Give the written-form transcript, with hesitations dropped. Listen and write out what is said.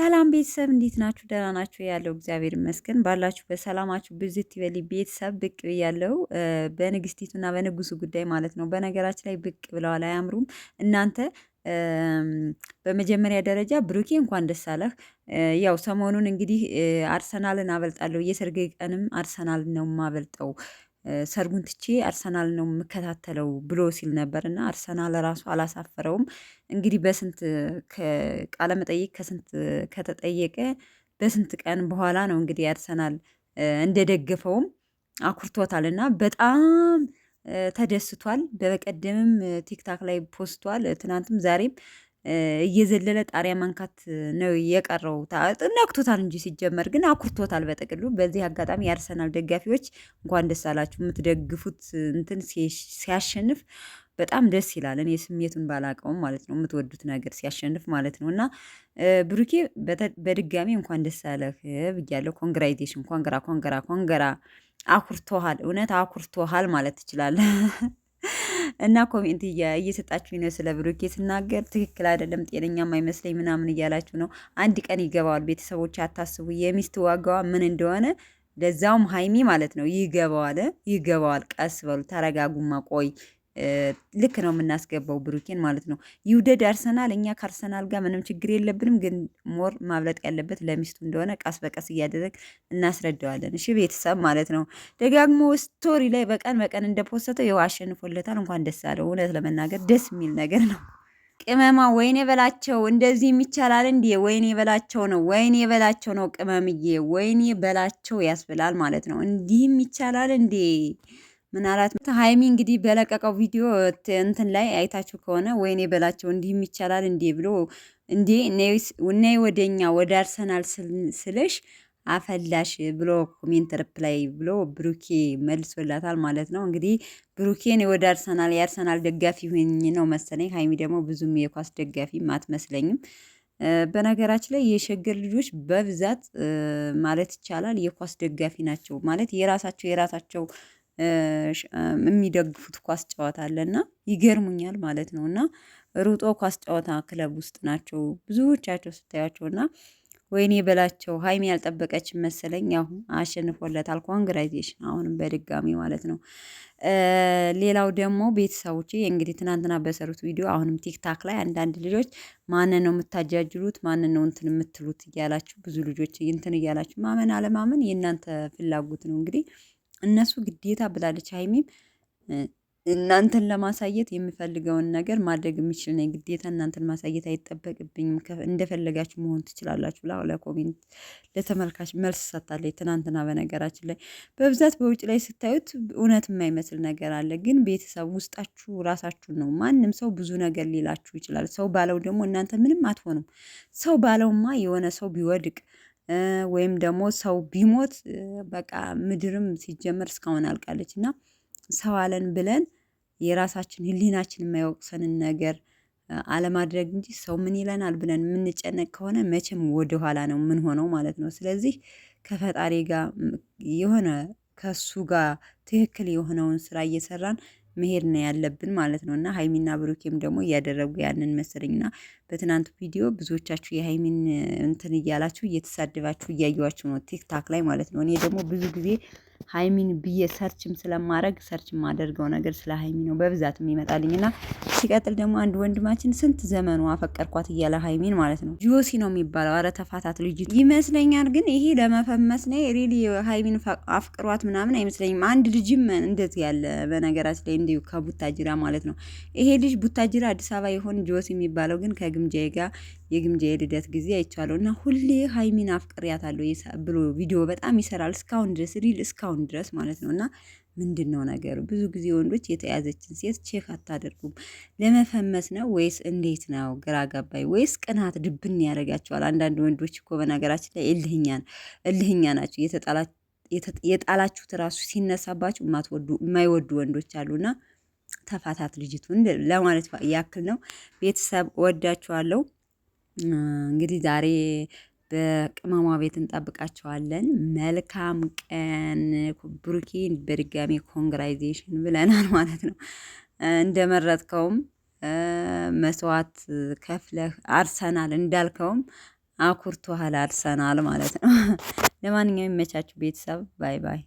ሰላም ቤተሰብ እንዴት ናችሁ? ደህና ናችሁ? ያለው እግዚአብሔር ይመስገን። ባላችሁ በሰላማችሁ ብዝት ይበል። ቤተሰብ ብቅ ብያለሁ በንግስቲቱና በንጉሱ ጉዳይ ማለት ነው። በነገራችን ላይ ብቅ ብለዋል፣ አያምሩም እናንተ? በመጀመሪያ ደረጃ ብሩኬ እንኳን ደስ አለህ። ያው ሰሞኑን እንግዲህ አርሰናልን አበልጣለሁ፣ የሰርጌ ቀንም አርሰናል ነው የማበልጠው፣ ሰርጉን ትቼ አርሰናል ነው የምከታተለው ብሎ ሲል ነበር እና አርሰናል ራሱ አላሳፈረውም። እንግዲህ በስንት ቃለ መጠይቅ ከስንት ከተጠየቀ በስንት ቀን በኋላ ነው እንግዲህ አርሰናል እንደደገፈውም አኩርቶታል እና በጣም ተደስቷል። በቀደምም ቲክታክ ላይ ፖስቷል፣ ትናንትም ዛሬም እየዘለለ ጣሪያ መንካት ነው የቀረው። ነክቶታል እንጂ ሲጀመር ግን አኩርቶታል በጥቅሉ። በዚህ አጋጣሚ የአርሰናል ደጋፊዎች እንኳን ደስ አላችሁ። የምትደግፉት እንትን ሲያሸንፍ በጣም ደስ ይላል። እኔ ስሜቱን ባላቀውም ማለት ነው፣ የምትወዱት ነገር ሲያሸንፍ ማለት ነው። እና ብሩኬ በድጋሚ እንኳን ደስ አለህ ብያለሁ። ኮንግራይቴሽን፣ ኮንገራ። አኩርቶሃል፣ እውነት አኩርቶሃል ማለት ትችላለህ። እና ኮሜንት እየሰጣችሁ ነው ስለ ብሩኬ ስናገር ትክክል አይደለም፣ ጤነኛም አይመስለኝ ምናምን እያላችሁ ነው። አንድ ቀን ይገባዋል። ቤተሰቦች አታስቡ፣ የሚስት ዋጋዋ ምን እንደሆነ ለዛውም ሀይሚ ማለት ነው ይገባዋል። ቀስ በሉ፣ ተረጋጉማ። ቆይ ልክ ነው የምናስገባው ብሩኬን ማለት ነው። ይውደድ አርሰናል። እኛ ከአርሰናል ጋር ምንም ችግር የለብንም፣ ግን ሞር ማብለጥ ያለበት ለሚስቱ እንደሆነ ቀስ በቀስ እያደረግ እናስረዳዋለን። እሺ ቤተሰብ ማለት ነው። ደጋግሞ ስቶሪ ላይ በቀን በቀን እንደፖሰተው ይኸው አሸንፎለታል። እንኳን ደስ አለው። እውነት ለመናገር ደስ የሚል ነገር ነው። ቅመማ ወይኔ በላቸው። እንደዚህ የሚቻላል እንዴ? ወይኔ በላቸው ነው፣ ወይኔ በላቸው ነው። ቅመምዬ ወይኔ በላቸው ያስብላል ማለት ነው። እንዲህም ይቻላል እንዴ? ምናልባት ሀይሚ እንግዲህ በለቀቀው ቪዲዮ እንትን ላይ አይታችሁ ከሆነ ወይኔ በላቸው እንዲህም ይቻላል እንዴ ብሎ እንዴ ነይ ወደኛ ወደ አርሰናል ስልሽ አፈላሽ ብሎ ኮሜንት ሪፕላይ ብሎ ብሩኬ መልሶላታል ማለት ነው። እንግዲህ ብሩኬን ወደ አርሰናል የአርሰናል ደጋፊ ሆኝ ነው መሰለኝ። ሀይሚ ደግሞ ብዙም የኳስ ደጋፊ አትመስለኝም። በነገራችን ላይ የሸገር ልጆች በብዛት ማለት ይቻላል የኳስ ደጋፊ ናቸው ማለት የራሳቸው የሚደግፉት ኳስ ጨዋታ አለና ይገርሙኛል ማለት ነው። እና ሩጦ ኳስ ጨዋታ ክለብ ውስጥ ናቸው ብዙዎቻቸው ስታያቸውና ወይኔ በላቸው። ሀይሚ ያልጠበቀች መሰለኝ። ያው አሸንፎለታል። ኮንግራይዜሽን አሁንም በድጋሚ ማለት ነው። ሌላው ደግሞ ቤተሰቦቼ እንግዲህ ትናንትና በሰሩት ቪዲዮ አሁንም ቲክታክ ላይ አንዳንድ ልጆች ማንን ነው የምታጃጅሉት፣ ማንን ነው እንትን የምትሉት እያላችሁ ብዙ ልጆች እንትን እያላችሁ ማመን አለማመን የእናንተ ፍላጎት ነው። እንግዲህ እነሱ ግዴታ ብላለች ሀይሚም እናንተን ለማሳየት የሚፈልገውን ነገር ማድረግ የሚችል ነው። ግዴታ እናንተን ማሳየት አይጠበቅብኝም፣ እንደፈለጋችሁ መሆን ትችላላችሁ ብላ ለኮሜንት ለተመልካች መልስ ሰጥታለች ትናንትና። በነገራችን ላይ በብዛት በውጭ ላይ ስታዩት እውነት የማይመስል ነገር አለ፣ ግን ቤተሰብ ውስጣችሁ ራሳችሁን ነው። ማንም ሰው ብዙ ነገር ሊላችሁ ይችላል። ሰው ባለው ደግሞ እናንተ ምንም አትሆኑም። ሰው ባለውማ የሆነ ሰው ቢወድቅ ወይም ደግሞ ሰው ቢሞት በቃ ምድርም ሲጀመር እስካሁን አልቃለች እና ሰው አለን ብለን የራሳችን ሕሊናችን የማይወቅሰንን ነገር አለማድረግ እንጂ ሰው ምን ይለናል ብለን የምንጨነቅ ከሆነ መቼም ወደኋላ ነው ምን ሆነው ማለት ነው። ስለዚህ ከፈጣሪ ጋር የሆነ ከሱ ጋር ትክክል የሆነውን ስራ እየሰራን መሄድ ነው ያለብን ማለት ነው። እና ሀይሚና ብሩኬም ደግሞ እያደረጉ ያንን መሰለኝና በትናንቱ ቪዲዮ ብዙዎቻችሁ የሀይሚን እንትን እያላችሁ እየተሳደባችሁ እያየዋችሁ ነው ቲክታክ ላይ ማለት ነው። እኔ ደግሞ ብዙ ጊዜ ሀይሚን ብዬ ሰርችም ስለማድረግ ሰርች የማደርገው ነገር ስለ ሀይሚ ነው በብዛት የሚመጣልኝ። እና ሲቀጥል ደግሞ አንድ ወንድማችን ስንት ዘመኑ አፈቀርኳት እያለ ሀይሚን ማለት ነው ጆሲ ነው የሚባለው። አረ ተፋታት ልጅ ይመስለኛል። ግን ይሄ ለመፈመስ ነው ሪሊ ሀይሚን አፍቅሯት ምናምን አይመስለኝም። አንድ ልጅም እንደዚህ ያለ በነገራችን ላይ እንዲሁ ከቡታጅራ ማለት ነው። ይሄ ልጅ ቡታጅራ አዲስ አበባ የሆን ጆሲ የሚባለው ግን ከግምጃዬ ጋር የግምጃዬ ልደት ጊዜ አይቻለሁ እና ሁሌ ሀይሚን አፍቅሬያታለሁ ብሎ ቪዲዮ በጣም ይሰራል እስካሁን ድረስ ሪል እስካሁን ድረስ ማለት ነው። እና ምንድን ነው ነገሩ? ብዙ ጊዜ ወንዶች የተያዘችን ሴት ቼክ አታደርጉም። ለመፈመስ ነው ወይስ እንዴት ነው? ግራ ገባኝ። ወይስ ቅናት ድብን ያደርጋቸዋል? አንዳንድ ወንዶች እኮ በነገራችን ላይ እልህኛ ናቸው። የጣላችሁት ራሱ ሲነሳባችሁ የማይወዱ ወንዶች አሉና ተፋታት ልጅቱን ለማለት ያክል ነው። ቤተሰብ ወዳችኋለሁ። እንግዲህ ዛሬ በቅመሟ ቤት እንጠብቃቸዋለን። መልካም ቀን። ብሩኬን በድጋሚ ኮንግራይዜሽን ብለናል ማለት ነው። እንደመረጥከውም መስዋዕት ከፍለህ አርሰናል እንዳልከውም አኩርቶሃል አርሰናል ማለት ነው። ለማንኛውም ይመቻችሁ ቤተሰብ። ባይ ባይ።